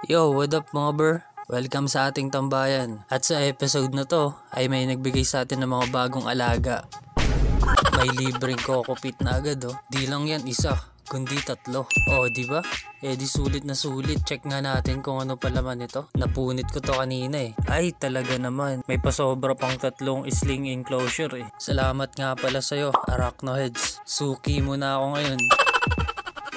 Yo, what up mga bro? Welcome sa ating tambayan. At sa episode na to ay may nagbigay sa atin ng mga bagong alaga. May libreng kokopit na agad oh. Di lang yan isa, kundi tatlo. Oh, di ba? Di sulit na sulit. Check nga natin kung ano palaman nito. Napunit ko to kanina eh. Ay, talaga naman. May pasobra pang tatlong sling enclosure eh. Salamat nga pala sa'yo, Arachnoheads. Suki mo na ako ngayon.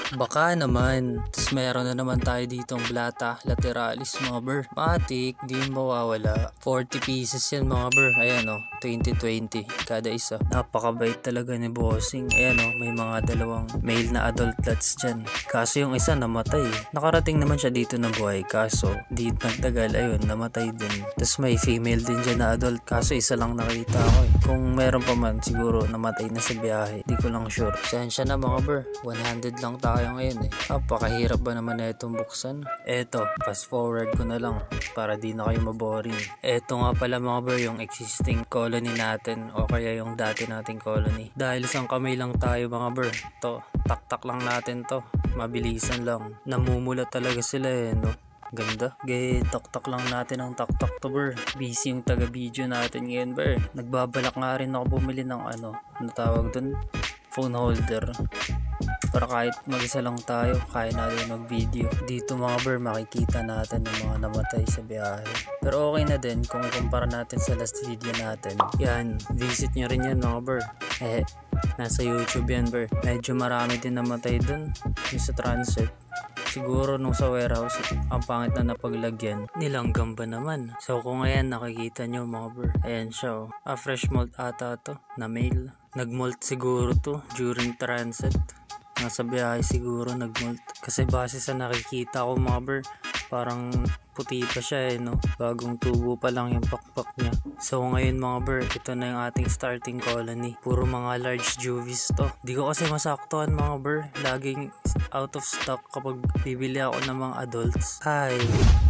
Baka naman. Tapos meron na naman tayo ditong blata lateralis mga bro. Matik, di mawawala. 40 pieces yan mga bro. Ayan o, 20-20 kada isa. Napakabait talaga ni bossing. Ayan o, may mga dalawang male na adult lats dyan. Kaso yung isa namatay. Nakarating naman siya dito na buhay. Kaso di nagtagal, ayun, namatay din. Tapos may female din dyan na adult. Kaso isa lang nakita ko eh. Kung meron pa man, siguro namatay na sa biyahe. Di ko lang sure. Sensya na mga bro. 100 lang tayo ngayon eh. Napakahirap ba naman na itong buksan? Eto, fast forward ko na lang para di na kayo maboring. Eto nga pala mga bro, yung existing colony natin o kaya yung dati nating colony. Dahil isang kamay lang tayo mga bro. To, tak-tak lang natin to. Mabilisan lang. Namumula talaga sila eh, no? Ganda. Gaya, tak-tak lang natin ang tak-tak to bro. Busy yung taga-video natin ngayon bro. Nagbabalak nga rin ako bumili ng ano tawag dun? Phone holder. Para kahit mag-isa lang tayo, kaya natin mag-video. Dito mga bro, makikita natin yung mga namatay sa biyahe. Pero okay na din kung ikumpara natin sa last video natin. Yan, visit nyo rin yan mga bro. Nasa YouTube yan bro. Medyo marami din namatay dun. Yung sa transit. Siguro nung sa warehouse, ang pangit na napaglagyan. Nilanggam ba naman? So kung ayan nakikita nyo mga bro, ayan siya oh. Fresh molt ata to, na male. Nagmolt siguro to during transit. Nasa biyahe siguro nagmolt. Kasi base sa nakikita ko mga bro, parang puti pa siya eh no. Bagong tubo pa lang yung pakpak niya. So ngayon mga bro, ito na yung ating starting colony. Puro mga large juvies to. Di ko kasi masaktuhan mga bro. Laging out of stock kapag bibili ako ng mga adults. Hi!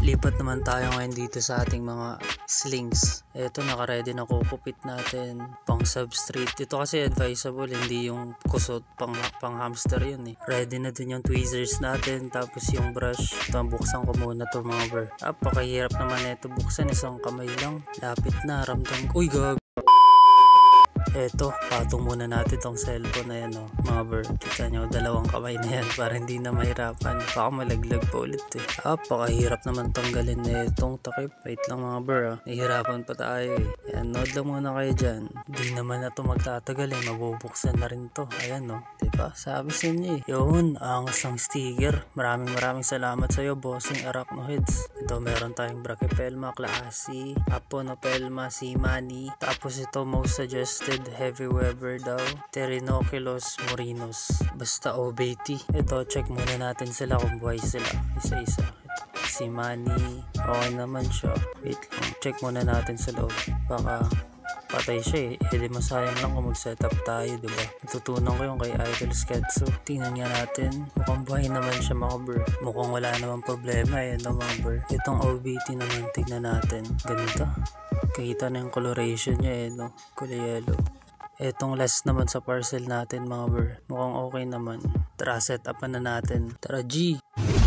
Lipat naman tayo ngayon dito sa ating mga slings. Ito naka-ready na kukupit natin. Pang substrate. Ito kasi advisable, hindi yung kusot pang hamster yun eh. Ready na din yung tweezers natin. Tapos yung brush. Ito buksan ko muna to mga bro. Napakahirap naman na ito buksan. Isang kamay lang. Lapit na. Ramdam ko. Uy gag. Eto, patong muna natin tong cellphone na yan oh. Mga bro, kita nyo, dalawang kamay na yan para hindi na mahirapan. Baka malaglag pa ulit eh. Pakahirap naman tanggalin na itong takip. Wait lang mga bro ah. Nahihirapan pa tayo eh. Yan, nood lang muna kayo dyan. Di naman na ito magtatagal eh. Mabubuksan na rin to. Ayan oh. Diba? Sabi sa inyo eh. Yun, angas ng sticker. Maraming salamat sa'yo, bossing Arachnoheads. Ito, meron tayong Brachypelma classy, Aponopelma simani. Tapos ito, most suggested Heavy Weber daw, Pteronochilus murinos. Basta OBT. Ito, check muna natin sila kung buhay sila. Isa-isa. Ito, si Manny. Okay naman siya. Wait lang. Check muna natin sa loob. Baka patay siya eh. Di masayang lang kung mag-setup tayo, diba? Natutunan ko yung kay Idol Sketso. Tingnan nga natin. Mukhang buhay naman siya mga bro. Mukhang wala naman problema eh, no mga bro. Itong OBT naman, tingnan natin. Ganito. Kita na yung coloration niya eh, no? Kulay yellow. Etong last naman sa parcel natin mga bro. Mukhang okay naman. Tara, set up na natin. Tara G!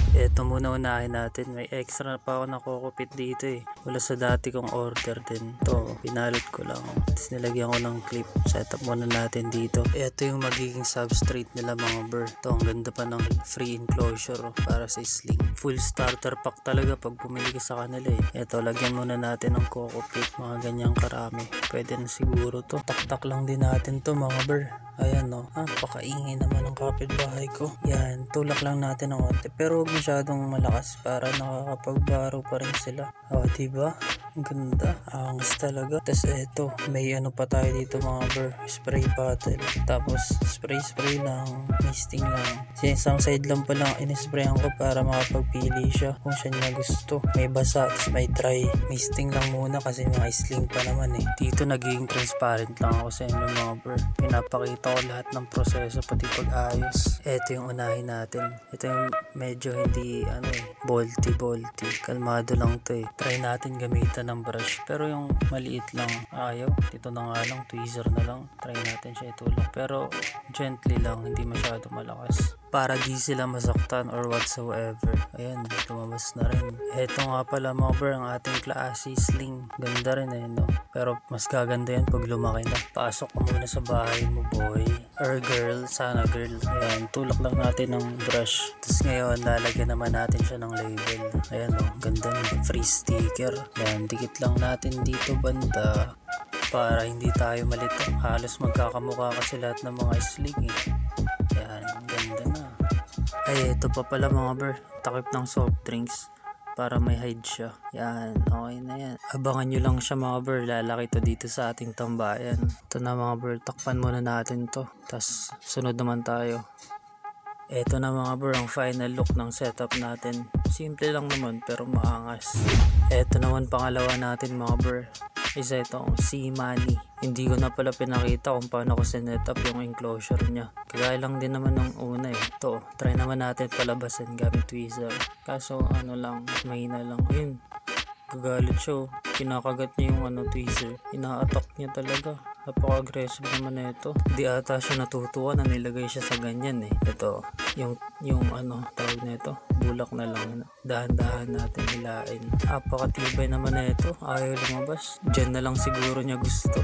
Eto muna unahin natin. May extra pa ako nakukupit dito eh. Wala sa dati kong order din. Ito, pinalot ko lang. Tapos nilagyan ko ng clip. Setup muna natin dito. Ito yung magiging substrate nila mga bro. Ito, ang ganda pa ng free enclosure para sa sling. Full starter pack talaga pag bumili ka sa kanila eh. Ito, lagyan muna natin ng kokopit. Mga ganyang karami. Pwede na siguro to. Tak-tak lang din natin to mga bro. Ayan no. Pakaingay naman ang kapitbahay ko. Yan, tulak lang natin ng konti. Pero huwag masyadong malakas para nakakapagbaro pa rin sila. Diba? Ang ganda. Angas talaga. Tapos eto, may ano pa tayo dito mga bro. Spray bottle. Tapos spray lang. Misting lang. Isang side lang pa lang inisprayan ko para makapagpili siya kung siya niya gusto. May basa, tapos may dry. Misting lang muna kasi mga sling pa naman eh. Dito nagiging transparent lang ako sa inyo mga bro. Pinapakita ko lahat ng proseso pati pag-ayos. Ito yung unahin natin. Ito yung medyo hindi bolty. Kalmado lang to eh. Try natin gamitan ng brush. Pero yung maliit lang ayaw. Dito na nga lang, tweezer na lang. Try natin siya itulak. Pero gently lang, hindi masyado malakas. para di sila masaktan or whatsoever. Ayan, lumabas na rin. Eto nga pala mga bro, ang ating klase sling. Ganda rin no? Pero mas gaganda yan pag lumaki na. Pasok ka muna sa bahay mo boy. Or girl, sana girl. Ayan, tulak lang natin ng brush. Tapos ngayon, lalagyan naman natin siya ng label. Ayan ganda na. Free sticker. Ayan, dikit lang natin dito banda. Para hindi tayo malito. Halos magkakamukha kasi lahat ng mga sling Ayan, ganda na. Ay, ito pa pala mga bro. Takip ng soft drinks. Para may hide siya. Yan, okay na yan. Abangan nyo lang siya mga bro. Lalaki to dito sa ating tambayan. Ito na mga bro. Takpan muna natin to. Tapos sunod naman tayo. Ito na mga bro, ang final look ng setup natin. Simple lang naman pero maangas. Ito naman pangalawa natin mga bro. Isa itong C-Money. Hindi ko na pala pinakita kung paano ko sinet up yung enclosure niya. Kagaya lang din naman ng una Ito, try naman natin palabasin gamit tweezer. Kaso lang, mahina lang. Ayun, gagalit siya. Kinakagat niya yung tweezer. Ina-attack niya talaga. Napaka-aggressive naman na ito. Di ata siya natutuwa na nilagay siya sa ganyan Ito, yung tawag na ito, bulak na lang. Dahan-dahan natin hilain. Napakatibay naman na ito. Ayaw lumabas. Diyan na lang siguro niya gusto.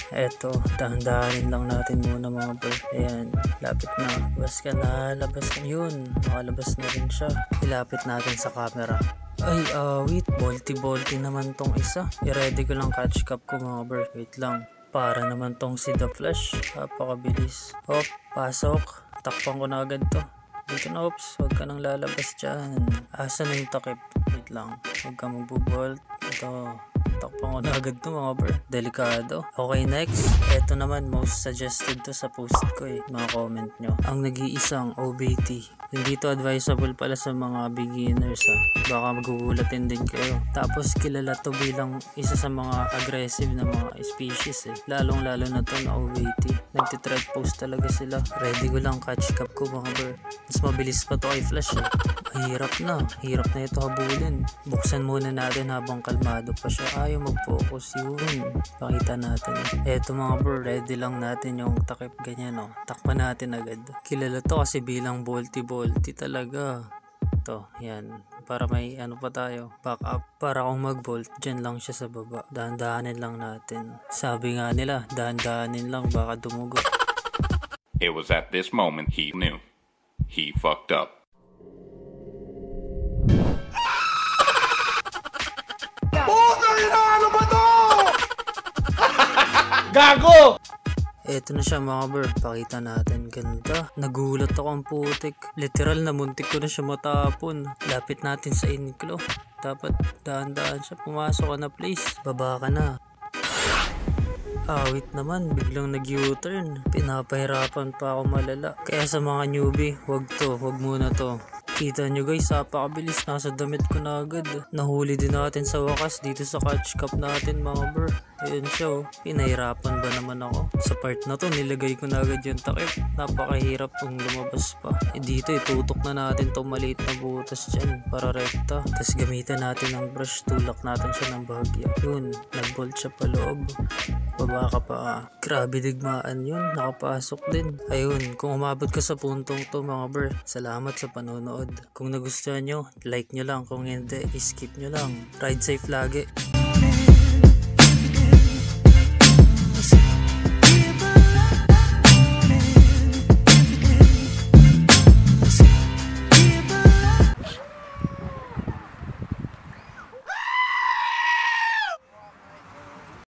Eto, dahan-dahanin lang natin muna mga bro. Ayan, lapit na. Labas ka na, labas ka. Yun, makalabas na rin siya. Ilapit natin sa camera. Ay, wait, bolty naman tong isa. I-ready ko lang catch cup ko mga bro. Wait lang. Para naman tong si The Flash. Napakabilis. Hop, pasok. Takpan ko na agad to. Dito na, oops. Huwag ka nang lalabas dyan. Asa na yung takip? Wait lang. Huwag ka magbubolt. Ito. Takpan ko na agad to mga bro. Delikado. Okay, next. Ito naman, most suggested to sa post ko mga comment nyo. Ang nag-iisang OBT. Hindi to advisable pala sa mga beginners Baka magugulatin din kayo. Tapos kilala to bilang isa sa mga aggressive na mga species Lalong lalo na to na OBT. Nagtitread post talaga sila. Ready ko lang catch cup ko mga bro. Mas mabilis pa to kay Flash Hirap na. Hirap na ito habulin. Buksan muna natin habang kalmado pa siya. Ayaw mag-focus yun. Pakita natin. Eto mga bro, ready lang natin yung takip ganyan Takpan natin agad. Kilala to kasi bilang bolty talaga. Ito, yan. Para may pa tayo. Back up. Para kung mag-bolt, dyan lang siya sa baba. Dahan-dahanin lang natin. Sabi nga nila, dahan-dahanin lang baka dumugo. It was at this moment he knew. He fucked up. Ano ba to? Gago! Eto na siya mga bro, pakita natin. Ganda. Nagulat ako ang putik. Literal na muntik ko na siya matapon. Lapit natin sa iniklo. Dapat dahan-dahan siya. Pumasok ka na please. Baba ka na. Awit naman, biglang nag-U-turn. Pinapahirapan pa ako malala. Kaya sa mga newbie, wag muna to. Kita nyo guys, napakabilis. Nasa damit ko na agad. Nahuli din natin sa wakas dito sa catch cup natin mga bro. Ayun siya Pinahirapan ba naman ako? Sa part na to, nilagay ko na agad yung takip. Napakahirap kung lumabas pa. Dito, itutok na natin tong maliit na butas dyan para rekta. Tapos gamitan natin ng brush. Tulak natin siya ng bahagya. Yun, nag-bolt siya pa loob. Baba ka pa. Grabe digmaan yun. Nakapasok din. Ayun, kung umabot ka sa puntong to mga bro, salamat sa panonood. Kung nagustuhan nyo, like nyo lang. Kung hindi, skip nyo lang. Ride safe lagi.